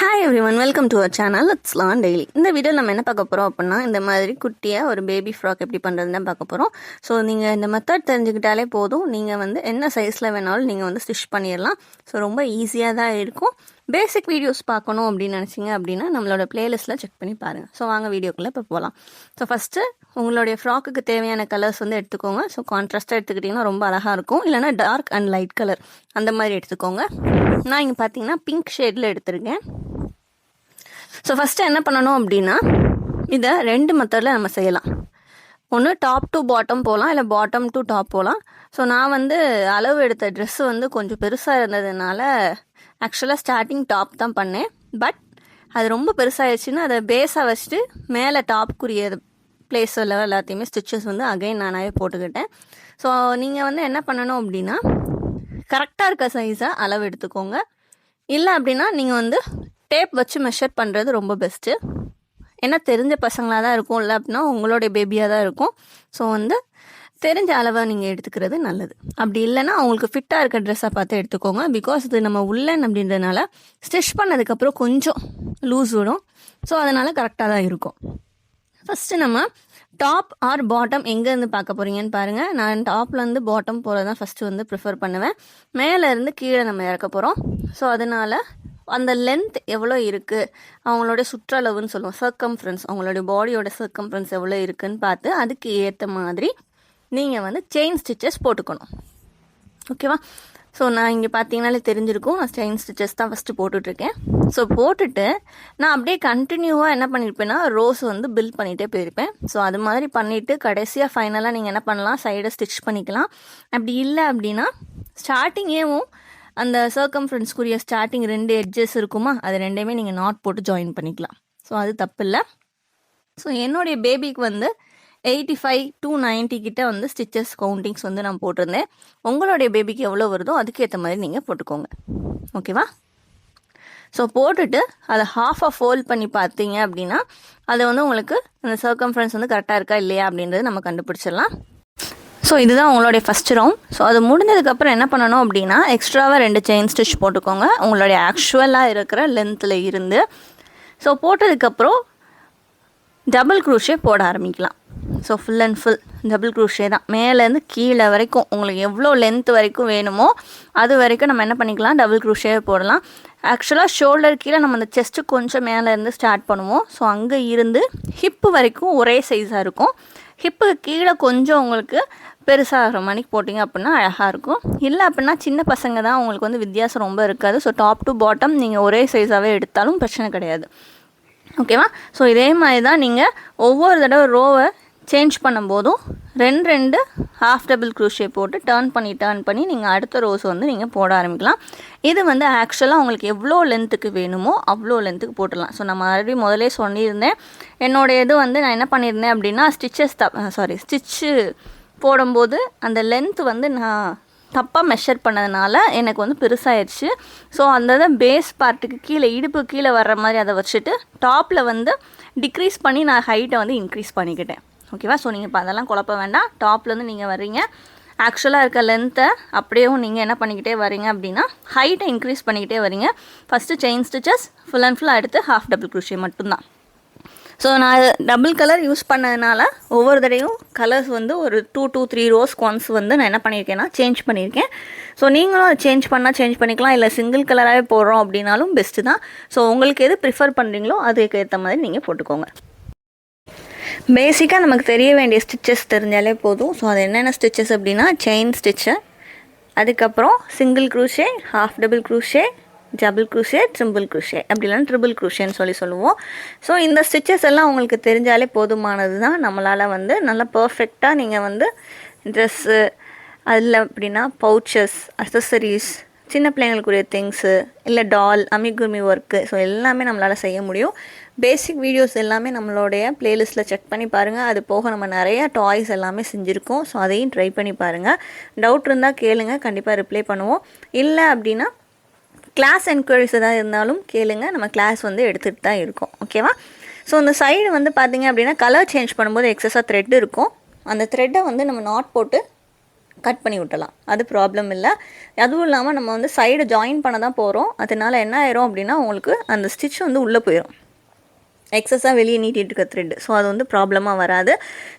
Hi everyone, welcome to our channel it's Learn Daily. இந்த வீடியோவில் நம்ம என்ன பார்க்க போகிறோம் அப்படின்னா, இந்த மாதிரி குட்டியாக ஒரு பேபி ஃப்ராக் எப்படி பண்ணுறதுன்னு தான் பார்க்க போகிறோம். ஸோ நீங்கள் இந்த மெத்தட் தெரிஞ்சுக்கிட்டாலே போதும், நீங்கள் வந்து என்ன சைஸில் வேணாலும் நீங்கள் வந்து ஸ்டிச் பண்ணிடலாம். ஸோ ரொம்ப ஈஸியாக தான் இருக்கும். பேசிக் வீடியோஸ் பார்க்கணும் அப்படின்னு நினச்சிங்க அப்படின்னா நம்மளோட பிளேலிஸ்ட்டில் செக் பண்ணி பாருங்கள். ஸோ வாங்க வீடியோக்குள்ளே இப்போ போகலாம். ஸோ ஃபஸ்ட்டு உங்களுடைய ஃப்ராக்குக்கு தேவையான கலர்ஸ் வந்து எடுத்துக்கோங்க. ஸோ கான்ட்ராஸ்ட்டாக எடுத்துக்கிட்டிங்கன்னா ரொம்ப அழகாக இருக்கும். இல்லைனா டார்க் அண்ட் லைட் கலர் அந்த மாதிரி எடுத்துக்கோங்க. நான் இங்கே பார்த்தீங்கன்னா பிங்க் ஷேடில் எடுத்திருக்கேன். ஸோ ஃபஸ்ட்டு என்ன பண்ணணும் அப்படின்னா, இதை 2 மெத்தடில் நம்ம செய்யலாம். ஒன்று டாப் டு பாட்டம் போகலாம், இல்லை பாட்டம் டு டாப் போகலாம். ஸோ நான் வந்து அளவு எடுத்த ட்ரெஸ்ஸு வந்து கொஞ்சம் பெருசாக இருந்ததுனால ஆக்சுவலாக ஸ்டார்டிங் டாப் தான் பண்ணேன். பட் அது ரொம்ப பெருசாகிடுச்சுன்னா அதை பேஸாக வச்சுட்டு மேலே டாப்புக்குரிய பிளேஸில் எல்லாத்தையுமே ஸ்டிச்சஸ் வந்து அகைன் நானாகவே போட்டுக்கிட்டேன். ஸோ நீங்கள் வந்து என்ன பண்ணணும் அப்படின்னா, கரெக்டாக இருக்க சைஸை அளவு எடுத்துக்கோங்க. இல்லை அப்படின்னா நீங்கள் வந்து டேப் வச்சு மெஷர் பண்ணுறது ரொம்ப பெஸ்ட்டு. ஏன்னா தெரிஞ்ச பசங்களாக தான் இருக்கும், இல்லை அப்படின்னா உங்களுடைய பேபியாக தான் இருக்கும். ஸோ வந்து தெரிஞ்ச அளவை நீங்கள் எடுத்துக்கிறது நல்லது. அப்படி இல்லைன்னா அவங்களுக்கு ஃபிட்டாக இருக்க ட்ரெஸ்ஸாக பார்த்து எடுத்துக்கோங்க. பிகாஸ் இது நம்ம உள்ளன் அப்படின்றதுனால ஸ்டிச் பண்ணதுக்கப்புறம் கொஞ்சம் லூஸ் விடும். ஸோ அதனால் கரெக்டாக தான் இருக்கும். ஃபஸ்ட்டு நம்ம டாப் ஆர் பாட்டம் எங்கேருந்து பார்க்க போகிறீங்கன்னு பாருங்கள். நான் டாப்லேருந்து பாட்டம் போகிறது தான் ஃபஸ்ட்டு வந்து ப்ரிஃபர் பண்ணுவேன். மேலேருந்து கீழே நம்ம இறக்க போகிறோம். ஸோ அதனால் அந்த லென்த் எவ்வளோ இருக்குது, அவங்களோட சுற்றளவுன்னு சொல்லுவோம், சர்க்கம்ஃபரன்ஸ், அவங்களோட பாடியோட சர்க்கம்ஃபரன்ஸ் எவ்வளோ இருக்குதுன்னு பார்த்து அதுக்கு ஏற்ற மாதிரி நீங்கள் வந்து செயின் ஸ்டிச்சஸ் போட்டுக்கணும். ஓகேவா? ஸோ நான் இங்கே பார்த்தீங்கனாலே தெரிஞ்சிருக்கும், நான் செயின் ஸ்டிச்சஸ் தான் ஃபஸ்ட்டு போட்டுட்ருக்கேன். ஸோ போட்டுட்டு நான் அப்படியே கண்டினியூவாக என்ன பண்ணியிருப்பேன்னா ரோஸ் வந்து பில்ட் பண்ணிகிட்டே போயிருப்பேன். ஸோ அது மாதிரி பண்ணிவிட்டு கடைசியாக ஃபைனலாக நீங்கள் என்ன பண்ணலாம், சைடை ஸ்டிச் பண்ணிக்கலாம். அப்படி இல்லை அப்படின்னா ஸ்டார்டிங்கேவும் அந்த சர்க்கம்ஃபரன்ஸ்க்குரிய ஸ்டார்டிங் 2 எட்ஜஸ் இருக்குமா, அது ரெண்டையுமே நீங்கள் நாட் போட்டு ஜாயின் பண்ணிக்கலாம். ஸோ அது தப்பு இல்லை. ஸோ என்னுடைய பேபிக்கு வந்து 85 to 90 கிட்ட வந்து ஸ்டிச்சஸ் கவுண்டிங்ஸ் வந்து நான் போட்டிருந்தேன். உங்களுடைய பேபிக்கு எவ்வளோ வருதோ அதுக்கேற்ற மாதிரி நீங்கள் போட்டுக்கோங்க. ஓகேவா? ஸோ போட்டுட்டு அதை ஹாஃபாக ஃபோல்ட் பண்ணி பார்த்தீங்க அப்படின்னா அதை வந்து உங்களுக்கு அந்த சர்க்கம்ஃபரன்ஸ் வந்து கரெக்டாக இருக்கா இல்லையா அப்படின்றது நம்ம கண்டுபிடிச்சிடலாம். ஸோ இதுதான் உங்களுடைய ஃபஸ்ட் ரவுண்ட். ஸோ அது முடிஞ்சதுக்கப்புறம் என்ன பண்ணணும் அப்படின்னா, எக்ஸ்ட்ராவாக 2 செயின் ஸ்டிச் போட்டுக்கோங்க உங்களுடைய ஆக்சுவலாக இருக்கிற லென்த்தில் இருந்து. ஸோ போட்டதுக்கப்புறம் டபுள் க்ரூஷே போட ஆரம்பிக்கலாம். So full and full double crochet தான். மேலேருந்து கீழே வரைக்கும் உங்களுக்கு எவ்வளோ லென்த் வரைக்கும் வேணுமோ அது வரைக்கும் நம்ம என்ன பண்ணிக்கலாம், டபுள் க்ரூஷே போடலாம். ஆக்சுவலாக ஷோல்டர் கீழே நம்ம அந்த செஸ்ட்டு கொஞ்சம் மேலேருந்து ஸ்டார்ட் பண்ணுவோம். ஸோ அங்கே இருந்து ஹிப்பு வரைக்கும் ஒரே சைஸாக இருக்கும். ஹிப்புக்கு கீழே கொஞ்சம் உங்களுக்கு பெருசாகிற மணிக்கு போட்டிங்க அப்படின்னா அழகாக இருக்கும். இல்லை அப்படின்னா சின்ன பசங்க தான், உங்களுக்கு வந்து வித்தியாசம் ரொம்ப இருக்காது. ஸோ டாப் டு பாட்டம் நீங்கள் ஒரே சைஸாகவே எடுத்தாலும் பிரச்சனை கிடையாது. ஓகேவா? ஸோ இதே மாதிரி தான் நீங்கள் ஒவ்வொரு தடவை ரோவை சேஞ்ச் பண்ணும்போதும் 2 ஹாஃப் டபுள் க்ரூஷே போட்டு டர்ன் பண்ணி நீங்கள் அடுத்த ரோஸ் வந்து நீங்கள் போட ஆரம்பிக்கலாம். இது வந்து ஆக்சுவலாக உங்களுக்கு எவ்வளோ லென்த்துக்கு வேணுமோ அவ்வளோ லென்த்துக்கு போட்டுடலாம். ஸோ நான் மறுபடியும் முதலே சொல்லியிருந்தேன், என்னோடய இது வந்து நான் என்ன பண்ணியிருந்தேன் அப்படின்னா ஸ்டிச்சு போடும்போது அந்த லென்த்து வந்து நான் தப்பாக மெஷர் பண்ணதுனால எனக்கு வந்து பெருசாகிடுச்சு. ஸோ அந்த பேஸ் பார்ட்டுக்கு கீழே இடுப்பு கீழே வர்ற மாதிரி அதை வச்சுட்டு டாப்பில் வந்து டிக்ரீஸ் பண்ணி நான் ஹைட்டை வந்து இன்க்ரீஸ் பண்ணிக்கிட்டேன். ஓகேவா? ஸோ நீங்கள் இப்போ அதெல்லாம் குழப்ப வேண்டாம். டாப்லேருந்து நீங்கள் வர்றீங்க, ஆக்சுவலாக இருக்க லென்த்தை அப்படியேவும் நீங்கள் என்ன பண்ணிக்கிட்டே வரீங்க அப்படின்னா ஹைட்டை இன்க்ரீஸ் பண்ணிக்கிட்டே வரீங்க. First chain stitches full and ஃபுல்லாக எடுத்து ஹாஃப் டபுள் க்ரூஷே மட்டும்தான். ஸோ நான் டபுள் கலர் யூஸ் பண்ணதுனால ஒவ்வொரு தடையும் கலர்ஸ் வந்து ஒரு 2 to 3 ரோஸ் ஒன்ஸ் வந்து நான் என்ன பண்ணியிருக்கேன்னா சேஞ்ச் பண்ணியிருக்கேன். ஸோ நீங்களும் அதை சேஞ்ச் பண்ணிக்கலாம், இல்லை சிங்கிள் கலராகவே போடுறோம் அப்படின்னாலும் பெஸ்ட்டு தான். ஸோ உங்களுக்கு எது ப்ரிஃபர் பண்ணுறீங்களோ அதுக்கு ஏற்ற மாதிரி நீங்கள் போட்டுக்கோங்க. பேசிக்காக நமக்கு தெரிய வேண்டிய ஸ்டிச்சஸ் தெரிஞ்சாலே போதும். ஸோ அது என்னென்ன ஸ்டிச்சஸ் அப்படின்னா, செயின் ஸ்டிச்சு, அதுக்கப்புறம் single crochet, half double crochet, double crochet, triple crochet, அப்படி இல்லைன்னா ட்ரிபிள் க்ரூஷேன்னு சொல்லுவோம். ஸோ இந்த ஸ்டிச்சஸ் எல்லாம் உங்களுக்கு தெரிஞ்சாலே போதுமானது தான். நம்மளால் வந்து நல்லா பர்ஃபெக்டாக நீங்கள் வந்து ட்ரெஸ்ஸு, அதில் அப்படின்னா பவுச்சஸ், அக்சசரிஸ், சின்ன பிள்ளைங்களுக்குரிய திங்ஸு, இல்லை டால், அமிகுமி ஒர்க்கு, ஸோ எல்லாமே நம்மளால் செய்ய முடியும். பேசிக் வீடியோஸ் எல்லாமே நம்மளுடைய ப்ளேலிஸ்ட்டில் செக் பண்ணி பாருங்கள். அது போக நம்ம நிறையா டாய்ஸ் எல்லாமே செஞ்சுருக்கோம். ஸோ அதையும் ட்ரை பண்ணி பாருங்கள். டவுட் இருந்தால் கேளுங்க, கண்டிப்பாக ரிப்ளை பண்ணுவோம். இல்லை அப்படின்னா கிளாஸ் என்கொயரிஸ் எதாவது இருந்தாலும் கேளுங்க, நம்ம கிளாஸ் வந்து எடுத்துகிட்டு தான் இருக்கோம். ஓகேவா? ஸோ இந்த சைடு வந்து பார்த்திங்க அப்படின்னா கலர் சேஞ்ச் பண்ணும்போது எக்ஸஸாக த்ரெட் இருக்கும். அந்த த்ரெட்டை வந்து நம்ம நாட் போட்டு கட் பண்ணி விட்டலாம், அது ப்ராப்ளம் இல்லை. அதுவும் இல்லாமல் நம்ம வந்து சைடு ஜாயின் பண்ண தான் போகிறோம், அதனால் என்ன ஆயிரும் அப்படின்னா உங்களுக்கு அந்த ஸ்டிச் வந்து உள்ளே போயிடும், எக்ஸஸாக வெளியே நீட்டிகிட்டு இருக்க த்ரெட். ஸோ அது வந்து ப்ராப்ளமாக வராது.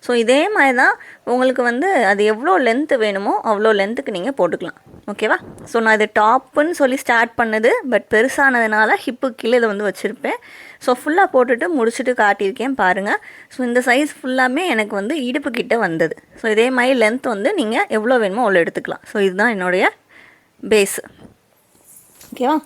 ஸோ இதே மாதிரி தான் உங்களுக்கு வந்து அது எவ்வளோ லென்த்து வேணுமோ அவ்வளோ லென்த்துக்கு நீங்கள் போட்டுக்கலாம். ஓகேவா? ஸோ நான் இது டாப்புன்னு சொல்லி ஸ்டார்ட் பண்ணது, பட் பெருசானதுனால ஹிப்பு கீழே இதை வந்து வச்சுருப்பேன். ஸோ ஃபுல்லாக போட்டுட்டு முடிச்சுட்டு காட்டியிருக்கேன் பாருங்கள். ஸோ இந்த சைஸ் ஃபுல்லாமே எனக்கு வந்து இடுப்பு கிட்டே வந்தது. ஸோ இதே மாதிரி லென்த் வந்து நீங்கள் எவ்வளோ வேணுமோ அவ்வளோ எடுத்துக்கலாம். ஸோ இதுதான் என்னுடைய பேஸு. ஓகேவா?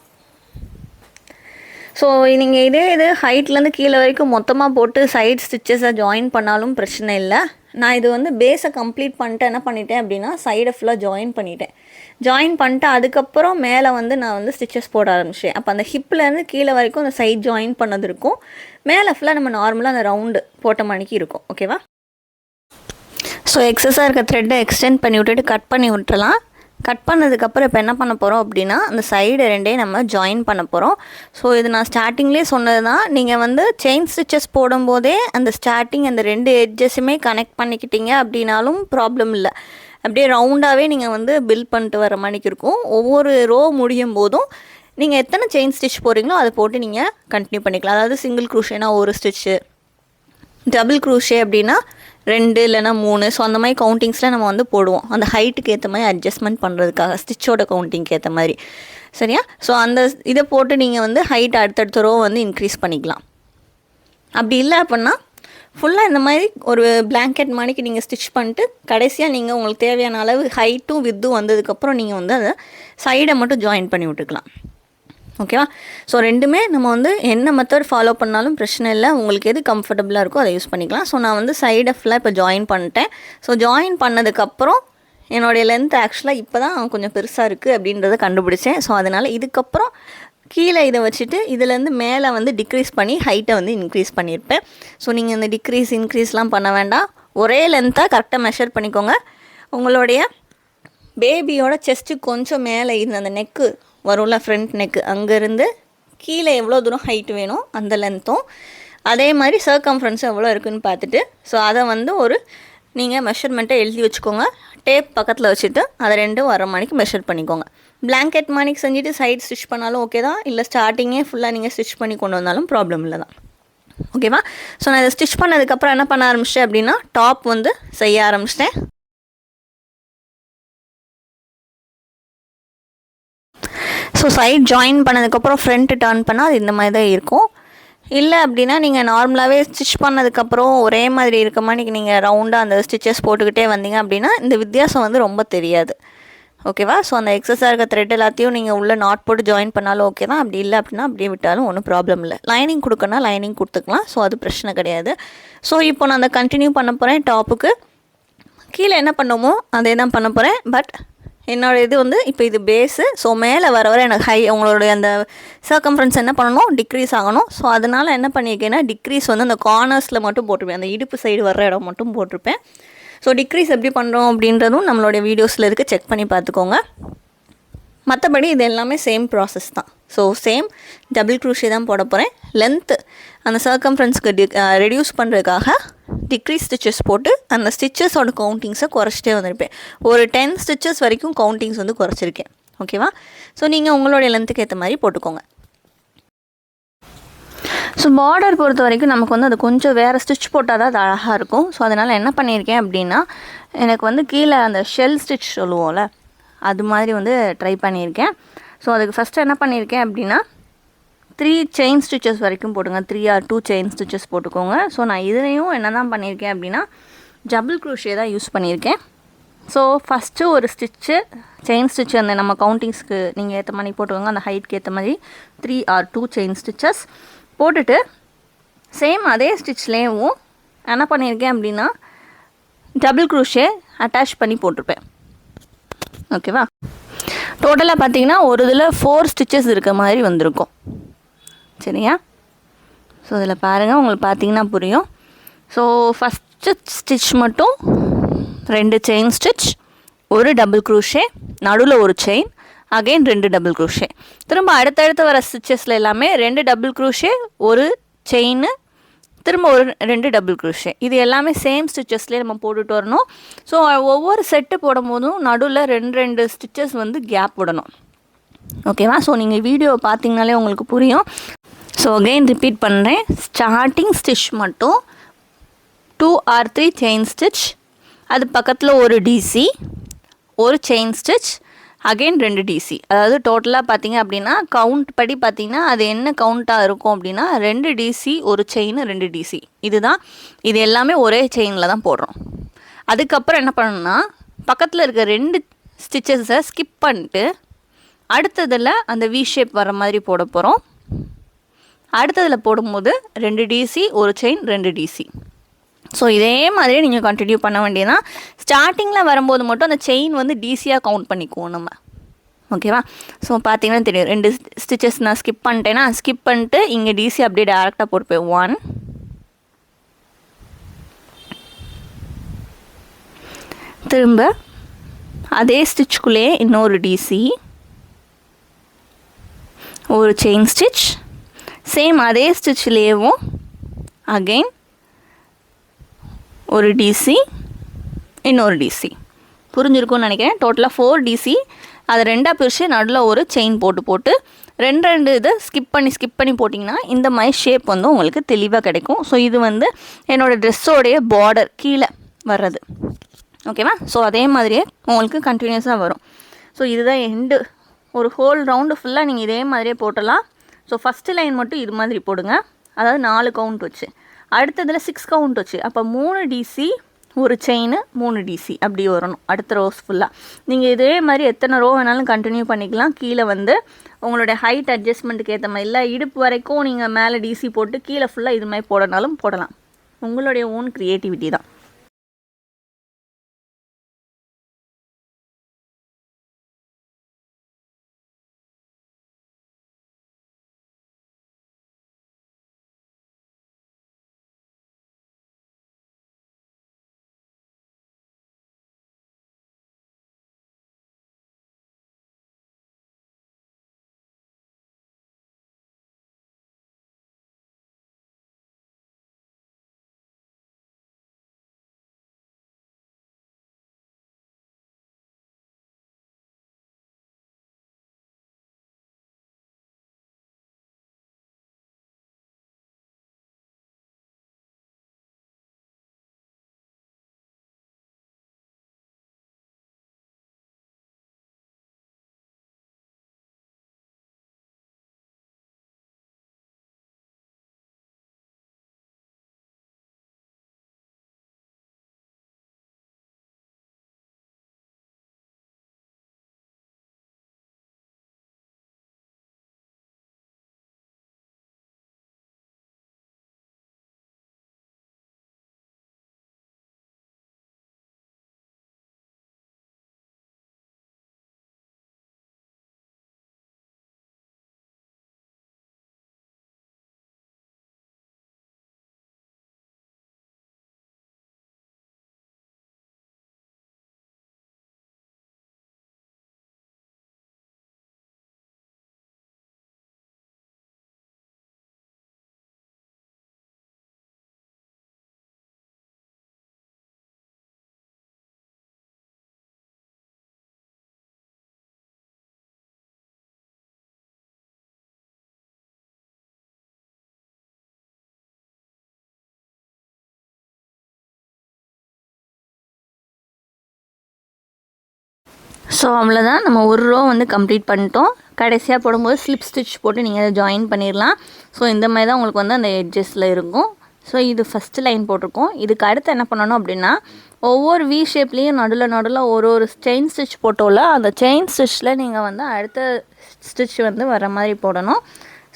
ஸோ நீங்கள் இது ஹைட்லேருந்து கீழே வரைக்கும் மொத்தமாக போட்டு சைட் ஸ்டிச்சஸை ஜாயின் பண்ணாலும் பிரச்சனை இல்லை. நான் இது வந்து பேஸை கம்ப்ளீட் பண்ணிட்டு என்ன பண்ணிட்டேன் அப்படின்னா சைடை ஃபுல்லாக ஜாயின் பண்ணிட்டு அதுக்கப்புறம் மேலே வந்து நான் வந்து ஸ்டிச்சஸ் போட ஆரம்பிச்சேன். அப்போ அந்த ஹிப்லேருந்து கீழே வரைக்கும் அந்த சைட் ஜாயின் பண்ணது இருக்கும், மேலே ஃபுல்லாக நம்ம நார்மலாக அந்த ரவுண்டு போட்ட மணிக்கு இருக்கும். ஓகேவா? ஸோ எக்ஸஸாக இருக்க த்ரெட்டை எக்ஸ்டெண்ட் பண்ணி விட்டுட்டு கட் பண்ணி விட்டுறலாம். கட் பண்ணதுக்கப்புறம் இப்போ என்ன பண்ண போகிறோம் அப்படின்னா அந்த சைடு ரெண்டே நம்ம ஜாயின் பண்ண போகிறோம். ஸோ இது நான் ஸ்டார்டிங்லேயே சொன்னது தான், நீங்கள் வந்து செயின் ஸ்டிச்சஸ் போடும்போதே அந்த ஸ்டார்டிங் அந்த 2 எட்ஜஸுமே கனெக்ட் பண்ணிக்கிட்டீங்க அப்படின்னாலும் ப்ராப்ளம் இல்லை. அப்படியே ரவுண்டாகவே நீங்கள் வந்து பில்ட் பண்ணிட்டு வர மணிக்கு இருக்கும். ஒவ்வொரு ரோ முடியும் போதும் நீங்கள் எத்தனை செயின் ஸ்டிச் போடுறீங்களோ அதை போட்டு நீங்கள் கண்டினியூ பண்ணிக்கலாம். அதாவது சிங்கிள் க்ரூஷேனா ஒரு ஸ்டிச்சு, டபுள் க்ரூஷே அப்படின்னா 2 இல்லைனா 3. ஸோ அந்த மாதிரி கவுண்டிங்ஸில் நம்ம வந்து போடுவோம், அந்த ஹைட்டுக்கு ஏற்ற மாதிரி அட்ஜஸ்ட்மெண்ட் பண்ணுறதுக்காக, ஸ்டிச்சோட கவுண்டிங்க்கு ஏற்ற மாதிரி. சரியா? ஸோ அந்த இதை போட்டு நீங்கள் வந்து ஹைட் அடுத்தடுத்த ரோ வந்து இன்க்ரீஸ் பண்ணிக்கலாம். அப்படி இல்லை அப்படின்னா ஃபுல்லாக இந்த மாதிரி ஒரு பிளாங்கெட் மாதிரிக்கு நீங்கள் ஸ்டிச் பண்ணிட்டு கடைசியாக நீங்கள் உங்களுக்கு தேவையான அளவு ஹைட்டும் வித்தும் வந்ததுக்கப்புறம் நீங்கள் வந்து அதை சைடை மட்டும் ஜாயின் பண்ணி விட்டுக்கலாம். ஓகேவா? ஸோ ரெண்டுமே நம்ம வந்து என்ன மெத்தட் ஃபாலோ பண்ணாலும் பிரச்சனை இல்லை, உங்களுக்கு எது கம்ஃபர்டபுளாக இருக்கோ அதை யூஸ் பண்ணிக்கலாம். ஸோ நான் வந்து சைடை ஃபுல்லாக இப்போ ஜாயின் பண்ணிட்டேன். ஸோ ஜாயின் பண்ணதுக்கப்புறம் என்னுடைய லென்த் ஆக்சுவலாக இப்போ தான் கொஞ்சம் பெருசாக இருக்குது அப்படின்றத கண்டுபிடிச்சேன். ஸோ அதனால் இதுக்கப்புறம் கீழே இதை வச்சுட்டு இதுலேருந்து மேலே வந்து டிக்ரீஸ் பண்ணி ஹைட்டை வந்து இன்க்ரீஸ் பண்ணியிருப்பேன். ஸோ நீங்கள் இந்த இன்க்ரீஸ்லாம் பண்ண வேண்டாம், ஒரே லென்த்தாக கரெக்டாக மெஷர் பண்ணிக்கோங்க. உங்களுடைய பேபியோட செஸ்ட்டு கொஞ்சம் மேலே இருந்து அந்த நெக்கு வரும்ல, ஃப்ரண்ட் நெக்கு, அங்கேருந்து கீழே எவ்வளோ தூரம் ஹைட் வேணும் அந்த லென்த்தும், அதே மாதிரி சர்க்கம்ஃபரன்ஸும் எவ்வளோ இருக்குதுன்னு பார்த்துட்டு ஸோ அதை வந்து நீங்கள் மெஷர்மெண்ட்டை எழுதி வச்சுக்கோங்க. டேப் பக்கத்தில் வச்சுட்டு அதை 2 வர மணிக்கு மெஷர் பண்ணிக்கோங்க. பிளாங்கெட் மானிக்கு செஞ்சுட்டு சைட் ஸ்டிச் பண்ணாலும் ஓகே தான், இல்லை ஸ்டார்டிங்கே ஃபுல்லாக நீங்கள் ஸ்டிச் பண்ணி கொண்டு வந்தாலும் ப்ராப்ளம் இல்லை தான். ஓகேவா? ஸோ நான் இதை ஸ்டிச் பண்ணதுக்கப்புறம் என்ன பண்ண ஆரம்பிச்சிட்டேன் அப்படின்னா டாப் வந்து செய்ய ஆரம்பிச்சிட்டேன். ஸோ சைட் ஜாயின் பண்ணதுக்கப்புறம் ஃப்ரண்ட்டு டர்ன் பண்ணால் அது இந்த மாதிரி தான் இருக்கும். இல்லை அப்படின்னா நீங்கள் நார்மலாகவே ஸ்டிச் பண்ணதுக்கப்புறம் ஒரே மாதிரி இருக்க மாதிரி நீங்கள் ரவுண்டாக அந்த ஸ்டிச்சஸ் போட்டுக்கிட்டே வந்தீங்க அப்படின்னா இந்த வித்தியாசம் வந்து ரொம்ப தெரியாது. ஓகேவா? ஸோ அந்த எக்ஸஸாக இருக்க த்ரெட் எல்லாத்தையும் நீங்கள் உள்ளே நாட் போட்டு ஜாயின் பண்ணாலும் ஓகே தான், அப்படி இல்லை அப்படின்னா அப்படியே விட்டாலும் ஒன்றும் ப்ராப்ளம் இல்லை. லைனிங் கொடுக்கணும்னா லைனிங் கொடுத்துக்கலாம். ஸோ அது பிரச்சனை கிடையாது. ஸோ இப்போ நான் அதை கண்டினியூ பண்ண போகிறேன். டாப்புக்கு கீழே என்ன பண்ணுமோ அதே தான் பண்ண போகிறேன். பட் என்னோடய இது வந்து இப்போ இது பேஸு. ஸோ மேலே வர எனக்கு உங்களுடைய அந்த சர்க்கம்ஃபரன்ஸ் என்ன பண்ணணும், டிக்ரீஸ் ஆகணும். ஸோ அதனால் என்ன பண்ணியிருக்கேன்னா டிக்ரீஸ் வந்து அந்த கார்னர்ஸில் மட்டும் போட்டிருப்பேன், அந்த இடுப்பு சைடு வர்ற இடம் மட்டும் போட்டிருப்பேன். ஸோ டிக்ரீஸ் எப்படி பண்ணுறோம் அப்படின்றதும் நம்மளுடைய வீடியோஸில் இருக்குது, செக் பண்ணி பார்த்துக்கோங்க. மற்றபடி இது எல்லாமே சேம் ப்ராசஸ் தான். ஸோ சேம் டபுள் க்ரூஷே தான் போட போகிறேன். லென்த்து அந்த சர்க்கம்ஃபரன்ஸ்க்கு ரெடியூஸ் பண்ணுறதுக்காக டிக்ரீஸ் ஸ்டிச்சஸ் போட்டு அந்த ஸ்டிச்சஸோட கவுண்டிங்ஸை குறைச்சிட்டே வந்திருப்பேன். ஒரு 10 ஸ்டிச்சஸ் வரைக்கும் கவுண்டிங்ஸ் வந்து குறைச்சிருக்கேன். ஓகேவா? ஸோ நீங்கள் உங்களுடைய லென்த்துக்கு ஏற்ற மாதிரி போட்டுக்கோங்க. ஸோ பார்டர் பொறுத்த வரைக்கும் நமக்கு வந்து அது கொஞ்சம் வேறு ஸ்டிச் போட்டால் தான் அது அழகாக இருக்கும். ஸோ அதனால் என்ன பண்ணியிருக்கேன் அப்படின்னா எனக்கு வந்து கீழே அந்த ஷெல் ஸ்டிச் சொல்லுவோம்ல அது மாதிரி வந்து ட்ரை பண்ணியிருக்கேன். ஸோ அதுக்கு ஃபஸ்ட்டு என்ன பண்ணியிருக்கேன் அப்படின்னா 3 செயின் ஸ்டிச்சஸ் வரைக்கும் போட்டுங்க, 3 or 2 செயின் ஸ்டிச்சஸ் போட்டுக்கோங்க. ஸோ நான் இதுலேயும் என்ன தான் பண்ணியிருக்கேன் அப்படின்னா டபுள் க்ரூஷே தான் யூஸ் பண்ணியிருக்கேன். ஸோ ஃபஸ்ட்டு ஒரு ஸ்டிச்சு செயின் ஸ்டிச் அந்த நம்ம கவுண்டிங்ஸ்க்கு நீங்கள் ஏற்ற மாதிரி போட்டுக்கோங்க, அந்த ஹைட்க்கு ஏற்ற மாதிரி 3 or 2 செயின் ஸ்டிச்சஸ் போட்டுட்டு சேம் அதே ஸ்டிச்லேயும் என்ன பண்ணியிருக்கேன் அப்படின்னா டபுள் க்ரூஷே அட்டாச் பண்ணி போட்டிருப்பேன். ஓகேவா? டோட்டலாக பார்த்தீங்கன்னா ஒரு இதில் 4 ஸ்டிச்சஸ் இருக்க மாதிரி வந்திருக்கும். சரியா? ஸோ இதில் பாருங்கள், உங்களுக்கு பார்த்தீங்கன்னா புரியும். ஸோ ஃபஸ்ட்டு ஸ்டிச் மட்டும் 2 செயின் ஸ்டிச், ஒரு டபுள் க்ரூஷே, நடுவில் ஒரு செயின், அகெயின் 2 டபுள் க்ரூஷே. திரும்ப அடுத்தடுத்து வர ஸ்டிச்சஸில் எல்லாமே 2 டபுள் க்ரூஷே, ஒரு செயின், திரும்ப ஒரு 2 டபுள் க்ரோஷே. இது எல்லாமே சேம் ஸ்டிச்சஸ்லேயே நம்ம போட்டுட்டு வரணும். ஸோ ஒவ்வொரு செட்டு போடும்போதும் நடுவில் 2 ஸ்டிச்சஸ் வந்து கேப் விடணும். ஓகேவா? ஸோ நீங்கள் வீடியோ பார்த்தீங்கனாலே உங்களுக்கு புரியும். ஸோ அகெயின் ரிப்பீட் பண்ணுறேன். ஸ்டார்டிங் ஸ்டிச் மட்டும் 2 or 3 செயின் ஸ்டிச், அது பக்கத்தில் ஒரு டிசி, ஒரு செயின் ஸ்டிச், அகெயின் 2 டிசி. அதாவது டோட்டலாக பார்த்தீங்க அப்படின்னா கவுண்ட் படி பார்த்தீங்கன்னா அது என்ன கவுண்ட்டாக இருக்கும் அப்படின்னா 2 டிசி, ஒரு செயின், 2 டிசி. இதுதான். இது எல்லாமே ஒரே செயினில் தான் போடுறோம். அதுக்கப்புறம் என்ன பண்ணணும்னா பக்கத்தில் இருக்க 2 ஸ்டிச்சஸை ஸ்கிப் பண்ணிட்டு அடுத்ததில் அந்த வி ஷேப் வர மாதிரி போட போகிறோம். அடுத்ததில் போடும்போது 2 டிசி, ஒரு செயின், 2 டிசி. ஸோ இதே மாதிரி நீங்கள் கண்டினியூ பண்ண வேண்டியதான். ஸ்டார்டிங்கில் வரும்போது மட்டும் அந்த செயின் வந்து டிசியாக கவுண்ட் பண்ணிக்குவோம் நம்ம. ஓகேவா? ஸோ பார்த்தீங்கன்னா தெரியும் 2 ஸ்டிச்சஸ் நான் ஸ்கிப் பண்ணிட்டேன்னா ஸ்கிப் பண்ணிட்டு இங்கே டிசி அப்படியே டேரெக்டாக போட்டுப்பேன். 1, திரும்ப அதே ஸ்டிச்சுக்குள்ளே இன்னொரு டிசி, ஒரு செயின் ஸ்டிச், சேம் அதே ஸ்டிச்லேயும் அகெயின் ஒரு டிசி, இன்னொரு டிசி. புரிஞ்சிருக்கும்னு நினைக்கிறேன். டோட்டலாக 4 டிசி. அதை 2ஆக பிரித்து நடுவில் ஒரு செயின் போட்டு 2 இதை ஸ்கிப் பண்ணி போட்டிங்கன்னா இந்த மாதிரி ஷேப் வந்து உங்களுக்கு தெளிவாக கிடைக்கும். ஸோ இது வந்து என்னோடய ட்ரெஸ்ஸோடைய பார்டர் கீழே வர்றது. ஓகேவா? ஸோ அதே மாதிரியே உங்களுக்கு கண்டினியூஸாக வரும். ஸோ இதுதான் எண்டு. ஒரு ஹோல் ரவுண்டு ஃபுல்லாக நீங்கள் இதே மாதிரியே போட்டலாம். ஸோ ஃபஸ்ட்டு லைன் மட்டும் இது மாதிரி போடுங்க. அதாவது 4 கவுண்ட் வச்சு. அடுத்ததில் 6 கவுண்ட் வச்சு. அப்போ 3 டிசி, ஒரு செயின், 3 டிசி அப்படி வரணும் அடுத்த ரோஸ் ஃபுல்லாக. நீங்கள் இதே மாதிரி எத்தனை ரோ வேணாலும் கண்டினியூ பண்ணிக்கலாம். கீழே வந்து உங்களுடைய ஹைட் அட்ஜஸ்ட்மெண்ட்டுக்கு ஏற்ற மாதிரி, இல்லை இடுப்பு வரைக்கும் நீங்கள் மேலே டிசி போட்டு கீழே ஃபுல்லாக இது மாதிரி போடனாலும் போடலாம். உங்களுடைய ஓன் க்ரியேட்டிவிட்டி தான். ஸோ அவ்வளோதான். நம்ம ஒரு ரோ வந்து கம்ப்ளீட் பண்ணிட்டோம். கடைசியாக போடும்போது ஸ்லிப் ஸ்டிச் போட்டு நீங்கள் அதை ஜாயின் பண்ணிடலாம். ஸோ இந்த மாதிரி தான் உங்களுக்கு வந்து அந்த எட்ஜஸில் இருக்கும். ஸோ இது ஃபஸ்ட்டு லைன் போட்டிருக்கோம். இதுக்கு அடுத்து என்ன பண்ணணும் அப்படின்னா ஒவ்வொரு வி ஷேப்லேயும் நடுவில் ஒரு செயின் ஸ்டிச் போட்டோம்ல, அந்த செயின் ஸ்டிச்சில் நீங்கள் வந்து அடுத்த ஸ்டிச் வந்து வர மாதிரி போடணும்.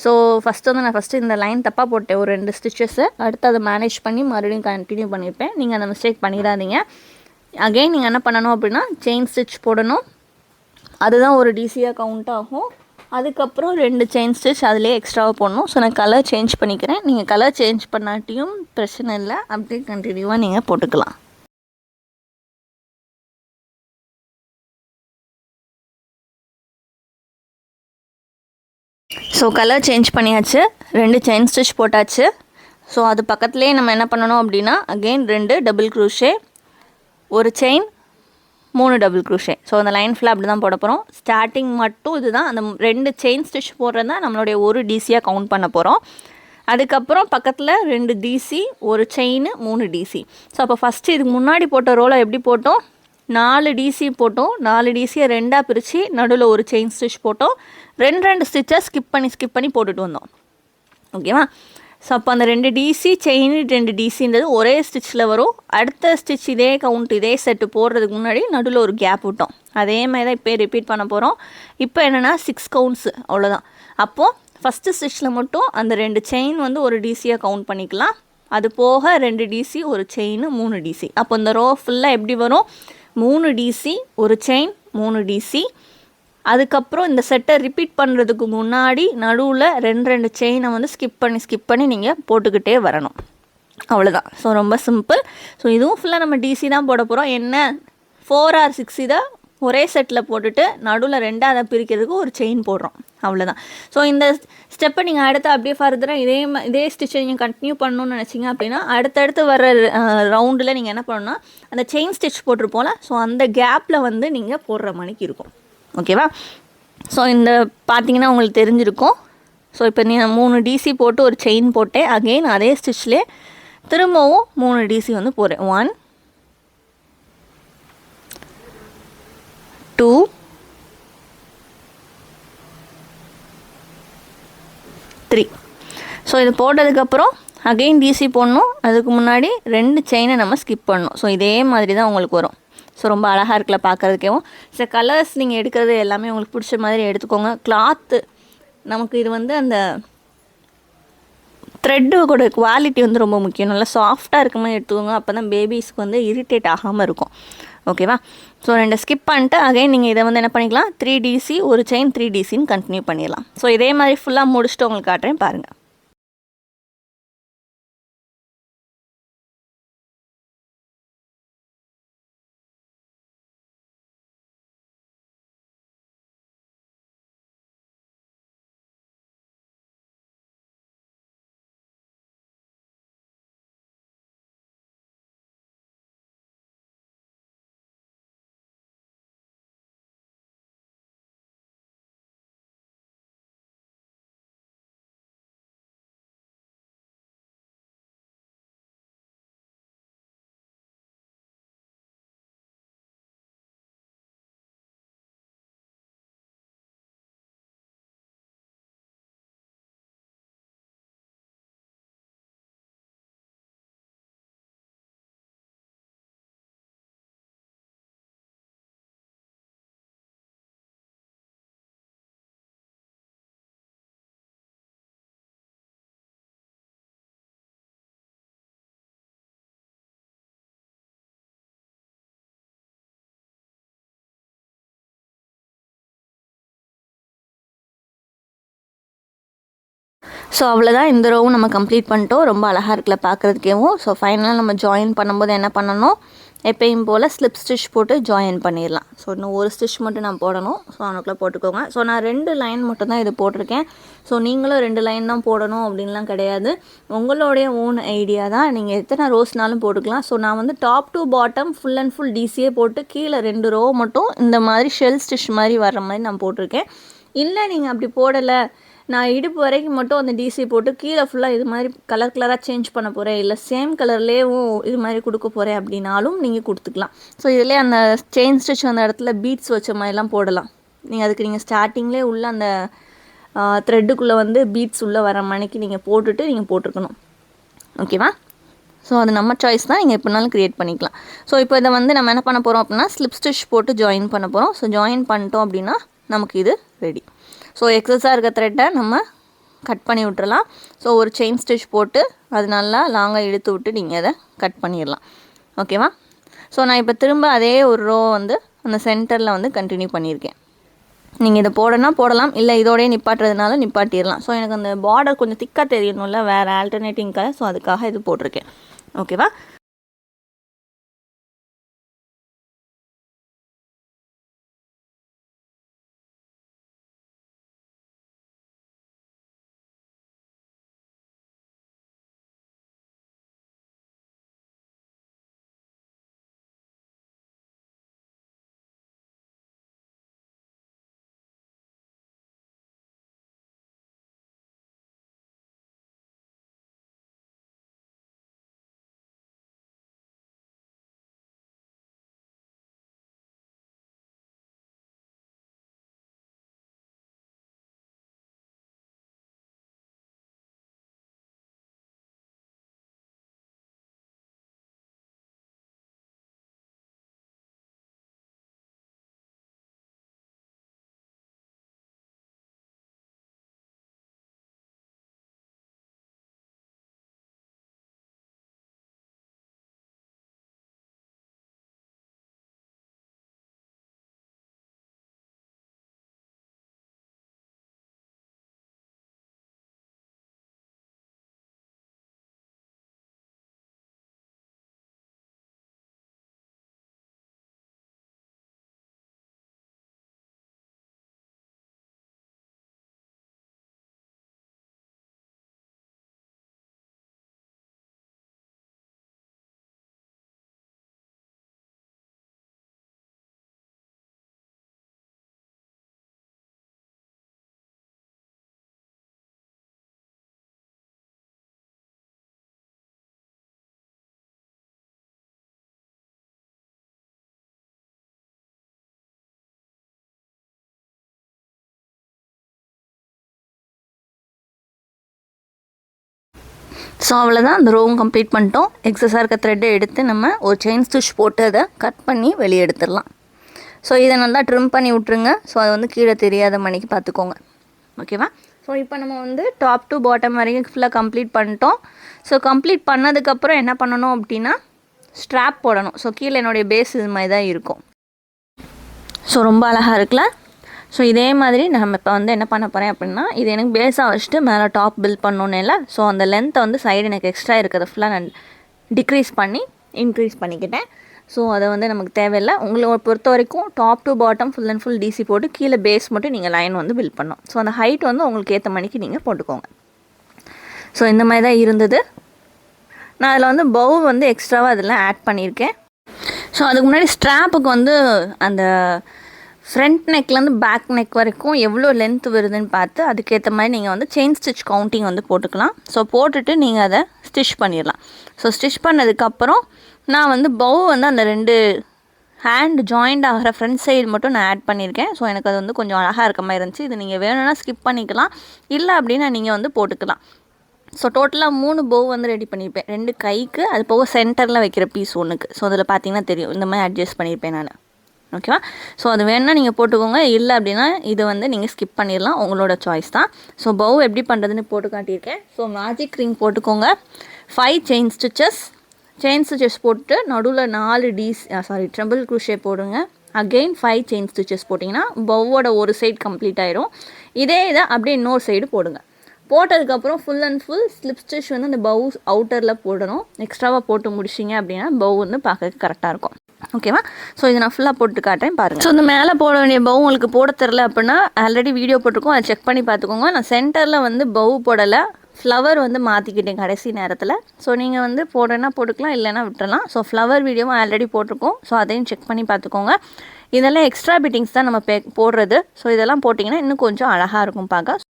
ஸோ ஃபஸ்ட்டு வந்து நான் இந்த லைன் தப்பாக போட்டேன் ஒரு 2 ஸ்டிச்சஸ்ஸு. அடுத்து அதை மேனேஜ் பண்ணி மறுபடியும் கண்டினியூ பண்ணியிருப்பேன். நீங்கள் அந்த மிஸ்டேக் பண்ணிடாதீங்க. அகெயின் நீங்கள் என்ன பண்ணணும் அப்படின்னா செயின் ஸ்டிச் போடணும். அதுதான் ஒரு டிசியாக கவுண்ட் ஆகும். அதுக்கப்புறம் 2 செயின் ஸ்டிச் அதிலே எக்ஸ்ட்ராவாக போடணும். ஸோ நான் கலர் சேஞ்ச் பண்ணிக்கிறேன். நீங்கள் கலர் சேஞ்ச் பண்ணாட்டியும் பிரச்சனை இல்லை, அப்படியே கண்டினியூவாக நீங்கள் போட்டுக்கலாம். ஸோ கலர் சேஞ்ச் பண்ணியாச்சு, 2 செயின் ஸ்டிச் போட்டாச்சு. ஸோ அது பக்கத்துலேயே நம்ம என்ன பண்ணணும் அப்படின்னா அகெயின் 2 டபுள் க்ரூஷே, ஒரு செயின், 3 டபுள் க்ரூஷே. ஸோ அந்த லைன் ஃபுல்லாக அப்படி தான் போட போகிறோம். ஸ்டார்டிங் மட்டும் இதுதான், அந்த 2 செயின் ஸ்டிச் போடுறது தான் நம்மளுடைய ஒரு டிசியாக கவுண்ட் பண்ண போகிறோம். அதுக்கப்புறம் பக்கத்தில் 2 டிசி, ஒரு செயின், 3 டிசி. ஸோ அப்போ ஃபஸ்ட்டு இதுக்கு முன்னாடி போட்ட ரோலை எப்படி போட்டோம், 4 டிசி போட்டோம். 4 டிசியை 2ஆக பிரித்து நடுவில் ஒரு செயின் ஸ்டிச் போட்டோம். 2 ஸ்டிச்சை ஸ்கிப் பண்ணி போட்டுட்டு வந்தோம். ஓகேவா? ஸோ அப்போ அந்த 2 டிசி செயின் 2 டிசின்றது ஒரே ஸ்டிச்சில் வரும். அடுத்த ஸ்டிச் இதே கவுண்ட் இதே செட்டு போடுறதுக்கு முன்னாடி நடுவில் ஒரு கேப் விட்டோம். அதே மாதிரி தான் இப்போ ரிப்பீட் பண்ண போகிறோம். இப்போ என்னென்னா 6 கவுண்ட்ஸு, அவ்வளோதான். அப்போது ஃபஸ்ட்டு ஸ்டிச்சில் மட்டும் அந்த 2 செயின் வந்து ஒரு டிசியாக கவுண்ட் பண்ணிக்கலாம். அது போக 2 டிசி, ஒரு செயின், 3 டிசி. அப்போ இந்த ரோ ஃபுல்லாக எப்படி வரும், 3 டிசி, ஒரு செயின், 3 டிசி. அதுக்கப்புறம் இந்த செட்டை ரிப்பீட் பண்ணுறதுக்கு முன்னாடி நடுவில் 2 செயினை வந்து ஸ்கிப் பண்ணி நீங்கள் போட்டுக்கிட்டே வரணும். அவ்வளோதான். ஸோ ரொம்ப சிம்பிள். ஸோ இதுவும் ஃபுல்லாக நம்ம டிசி தான் போட போகிறோம். என்ன 4 or 6 இதை ஒரே செட்டில் போட்டுட்டு நடுவில் 2ஆக பிரிக்கிறதுக்கு ஒரு செயின் போடுறோம். அவ்வளோதான். ஸோ இந்த ஸ்டெப்பை நீங்கள் அடுத்து அப்படியே ஃபர்தராக இதே ஸ்டிச்சை நீங்கள் கண்டினியூ பண்ணணும்னு நினச்சிங்க அப்படின்னா அடுத்தடுத்து வர ரவுண்டில் நீங்கள் என்ன பண்ணணும்னா அந்த செயின் ஸ்டிச் போட்டிருப்போம்ல, ஸோ அந்த கேப்பில் வந்து நீங்கள் போடுற மணிக்கு இருக்கும். ஓகேவா? ஸோ இந்த பார்த்தீங்கன்னா உங்களுக்கு தெரிஞ்சிருக்கும். ஸோ இப்போ நீ 3 டிசி போட்டு ஒரு செயின் போட்டேன். அகெயின் அதே ஸ்டிச்லேயே திரும்பவும் 3 டிசி வந்து போடுறேன். 1 2 3. ஸோ இது போட்டதுக்கப்புறம் அகெயின் டிசி போடணும். அதுக்கு முன்னாடி 2 செயினை நம்ம ஸ்கிப் பண்ணணும். ஸோ இதே மாதிரி தான் உங்களுக்கு வரும். ஸோ ரொம்ப அழகாக இருக்குல்ல பார்க்குறதுக்கேவும். ஸோ கலர்ஸ் நீங்கள் எடுக்கிறது எல்லாமே உங்களுக்கு பிடிச்ச மாதிரி எடுத்துக்கோங்க. கிளாத்து நமக்கு இது வந்து அந்த த்ரெட்டோட குவாலிட்டி வந்து ரொம்ப முக்கியம். நல்லா சாஃப்டாக இருக்க மாதிரி எடுத்துக்கோங்க. அப்போ தான் பேபிஸ்க்கு வந்து இரிட்டேட் ஆகாமல் இருக்கும். ஓகேவா? ஸோ 2 ஸ்கிப் பண்ணிட்டு அகைன் நீங்கள் இதை வந்து என்ன பண்ணிக்கலாம், 3 டிசி, ஒரு செயின், 3 டிசின்னு கண்டினியூ பண்ணிடலாம். ஸோ இதே மாதிரி ஃபுல்லாக முடிச்சுட்டு உங்களுக்கு காட்டுறேன் பாருங்கள். ஸோ அவ்வளோதான். இந்த ரோவும் நம்ம கம்ப்ளீட் பண்ணிட்டோம். ரொம்ப அழகாக இருக்குல்ல பார்க்குறதுக்கேவும். ஸோ ஃபைனலாக நம்ம ஜாயின் பண்ணும்போது என்ன பண்ணணும், எப்பயும் போல் ஸ்லிப் ஸ்டிச் போட்டு ஜாயின் பண்ணிடலாம். ஸோ இன்னும் ஒரு ஸ்டிச் மட்டும் நான் போடணும். ஸோ அவனுக்குள்ளே போட்டுக்கோங்க. ஸோ நான் 2 லைன் மட்டும் தான் இது போட்டிருக்கேன். ஸோ நீங்களும் 2 லைன் தான் போடணும் அப்படின்லாம் கிடையாது. உங்களுடைய ஓன் ஐடியா தான். நீங்கள் எத்தனை ரோஸ்னாலும் போட்டுக்கலாம். ஸோ நான் வந்து top to bottom full and full டிசியே போட்டு கீழே 2 ரோ மட்டும் இந்த மாதிரி ஷெல் ஸ்டிச் மாதிரி வர்ற மாதிரி நான் போட்டிருக்கேன். இல்லை நீங்கள் அப்படி போடலை, நான் இடுப்பு வரைக்கும் மட்டும் அந்த டிசி போட்டு கீழே ஃபுல்லாக இது மாதிரி கலராக சேஞ்ச் பண்ண போகிறேன், இல்லை சேம் கலர்லேயும் இது மாதிரி கொடுக்க போகிறேன் அப்படின்னாலும் நீங்கள் கொடுத்துக்கலாம். ஸோ இதிலே அந்த செயின் ஸ்டிச் அந்த இடத்துல பீட்ஸ் வச்ச மாதிரிலாம் போடலாம். நீங்கள் ஸ்டார்டிங்லேயே உள்ள அந்த த்ரெட்டுக்குள்ளே வந்து பீட்ஸ் உள்ளே வர மணிக்கு நீங்கள் போட்டிருக்கணும். ஓகேவா? ஸோ அது நம்ம சாய்ஸ் தான். நீங்கள் எப்படினாலும் க்ரியேட் பண்ணிக்கலாம். ஸோ இப்போ இதை வந்து நம்ம என்ன பண்ண போகிறோம் அப்படின்னா ஸ்லிப் ஸ்டிச் போட்டு ஜாயின் பண்ண போகிறோம். ஸோ ஜாயின் பண்ணிட்டோம் அப்படின்னா நமக்கு இது ரெடி. ஸோ எக்ஸஸாக இருக்க த்ரெட்டை நம்ம கட் பண்ணி விட்டுறலாம். ஸோ ஒரு செயின் ஸ்டிச் போட்டு அது நல்லா லாங்காக இழுத்து விட்டு நீங்கள் அதை கட் பண்ணிடலாம். ஓகேவா? ஸோ நான் இப்போ திரும்ப அதே ஒரு ரோ வந்து அந்த சென்டரில் வந்து கண்டினியூ பண்ணியிருக்கேன். நீங்கள் இதை போடலாம், இல்லை இதோடய நிப்பாட்டுறதுனால நிப்பாட்டிடலாம். ஸோ எனக்கு அந்த பார்டர் கொஞ்சம் திக்காக தெரியணும்ல, வேறு ஆல்டர்னேட்டிங் கலர். ஸோ அதுக்காக இது போட்டிருக்கேன். ஓகேவா? ஸோ அவ்வளோதான், அந்த ரோவும் கம்ப்ளீட் பண்ணிட்டோம். எக்ஸஸாக இருக்க த்ரெட்டை எடுத்து நம்ம ஒரு செயின் ஸ்டிச் போட்டு அதை கட் பண்ணி வெளியே எடுத்துடலாம். ஸோ இதை நல்லா ட்ரிம் பண்ணி விட்ருங்க. ஸோ அது வந்து கீழே தெரியாத மணிக்கு பார்த்துக்கோங்க. ஓகேவா? ஸோ இப்போ நம்ம வந்து டாப் டு பாட்டம் வரைக்கும் ஃபுல்லாக கம்ப்ளீட் பண்ணிட்டோம். ஸோ கம்ப்ளீட் பண்ணதுக்கப்புறம் என்ன பண்ணணும் அப்படின்னா ஸ்ட்ராப் போடணும். ஸோ கீழே என்னுடைய பேஸ் இது மாதிரி தான் இருக்கும். ஸோ ரொம்ப அழகாக இருக்குல்ல? ஸோ இதே மாதிரி நம்ம இப்போ வந்து என்ன பண்ண போகிறேன் அப்படின்னா, இது எனக்கு பேஸாக வச்சுட்டு மேலே டாப் பில்ட் பண்ணோன்னே இல்லை. ஸோ அந்த லென்த்தை வந்து சைடு எனக்கு எக்ஸ்ட்ரா இருக்கிறத ஃபுல்லாக நான் டிக்ரீஸ் பண்ணி இன்க்ரீஸ் பண்ணிக்கிட்டேன். ஸோ அதை வந்து நமக்கு தேவையில்லை. உங்களை பொறுத்த வரைக்கும் top to bottom full and full DC போட்டு கீழே பேஸ் மட்டும் நீங்கள் லைன் வந்து பில்ட் பண்ணணும். ஸோ அந்த ஹைட் வந்து உங்களுக்கு ஏற்ற மணிக்கு நீங்கள் போட்டுக்கோங்க. ஸோ இந்த மாதிரி தான் இருந்தது. நான் அதில் வந்து பவு வந்து எக்ஸ்ட்ராவாக அதில் ஆட் பண்ணியிருக்கேன். ஸோ அதுக்கு முன்னாடி ஸ்ட்ராப்புக்கு வந்து அந்த ஃப்ரண்ட் நெக்லேருந்து பேக் நெக் வரைக்கும் எவ்வளோ லென்த் வருதுன்னு பார்த்து அதுக்கேற்ற மாதிரி நீங்கள் வந்து செயின் ஸ்டிச் கவுண்டிங் வந்து போட்டுக்கலாம். ஸோ போட்டுட்டு நீங்கள் அதை ஸ்டிச் பண்ணிடலாம். ஸோ ஸ்டிச் பண்ணதுக்கப்புறம் நான் வந்து பவு வந்து அந்த 2 ஹேண்ட் ஜாயிண்ட் ஆகிற ஃப்ரண்ட் சைடு மட்டும் நான் ஆட் பண்ணியிருக்கேன். ஸோ எனக்கு அது வந்து கொஞ்சம் அழகாக இருக்க மாதிரி இருந்துச்சு. இது நீங்கள் வேணும்னா ஸ்கிப் பண்ணிக்கலாம், இல்லை அப்படின்னா நீங்கள் வந்து போட்டுக்கலாம். ஸோ டோட்டலாக 3 பவு வந்து ரெடி பண்ணியிருப்பேன். 2 கைக்கு, அது போக சென்டரில் வைக்கிற பீஸ் ஒன்றுக்கு. ஸோ அதில் பார்த்தீங்கன்னா தெரியும், இந்த மாதிரி அட்ஜஸ்ட் பண்ணியிருப்பேன் நான். ஓகேவா? ஸோ அது வேணுன்னா நீங்கள் போட்டுக்கோங்க, இல்லை அப்படின்னா இது வந்து நீங்கள் ஸ்கிப் பண்ணிடலாம், உங்களோட சாய்ஸ் தான். ஸோ பவு எப்படி பண்ணுறதுன்னு போட்டு காட்டியிருக்கேன். ஸோ மேஜிக் ரிங் போட்டுக்கோங்க. 5 செயின் ஸ்டிச்சஸ் போட்டு நடுவில் 4 ட்ரிபிள் க்ரூஷே போடுங்க. அகெயின் 5 செயின் ஸ்டிச்சஸ் போட்டிங்கன்னா பவ்வோட ஒரு சைடு கம்ப்ளீட் ஆயிரும். இதே இதை அப்படியே இன்னொரு சைடு போடுங்க. போட்டதுக்கப்புறம் full and full slip stitch வந்து அந்த பவு அவுட்டரில் போடணும். எக்ஸ்ட்ராவாக போட்டு முடிச்சிங்க அப்படின்னா பவு வந்து பார்க்க கரெக்டாக இருக்கும். ஓகேவா? ஸோ இதை நான் ஃபுல்லாக போட்டு காட்டுறேன் பாருங்கள். ஸோ இந்த மேலே போட வேண்டிய பவு உங்களுக்கு போட தெரில அப்படின்னா ஆல்ரெடி வீடியோ போட்டிருக்கோம், அதை செக் பண்ணி பார்த்துக்கோங்க. நான் சென்டரில் வந்து பவு போடலை, ஃப்ளவர் வந்து மாற்றிக்கிட்டேன் கடைசி நேரத்தில். ஸோ நீங்கள் வந்து போடுறேன்னா போட்டுக்கலாம், இல்லைன்னா விட்டுறலாம். ஸோ ஃப்ளவர் வீடியோவும் ஆல்ரெடி போட்டிருக்கோம். ஸோ அதையும் செக் பண்ணி பார்த்துக்கோங்க. இதெல்லாம் எக்ஸ்ட்ரா பிட்டிங்ஸ் தான் நம்ம போடுறது. ஸோ இதெல்லாம் போட்டிங்கன்னா இன்னும் கொஞ்சம் அழகாக இருக்கும் பார்க்க.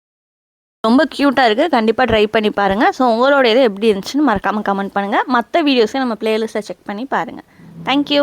ரொம்ப க்யூட்டாக இருக்குது. கண்டிப்பாக ட்ரை பண்ணி பாருங்கள். ஸோ உங்களோட இது எப்படி இருந்துச்சுன்னு மறக்காமல் கமெண்ட் பண்ணுங்கள். மற்ற வீடியோஸையும் நம்ம ப்ளேலிஸ்ட்டை செக் பண்ணி பாருங்கள். தேங்க்யூ.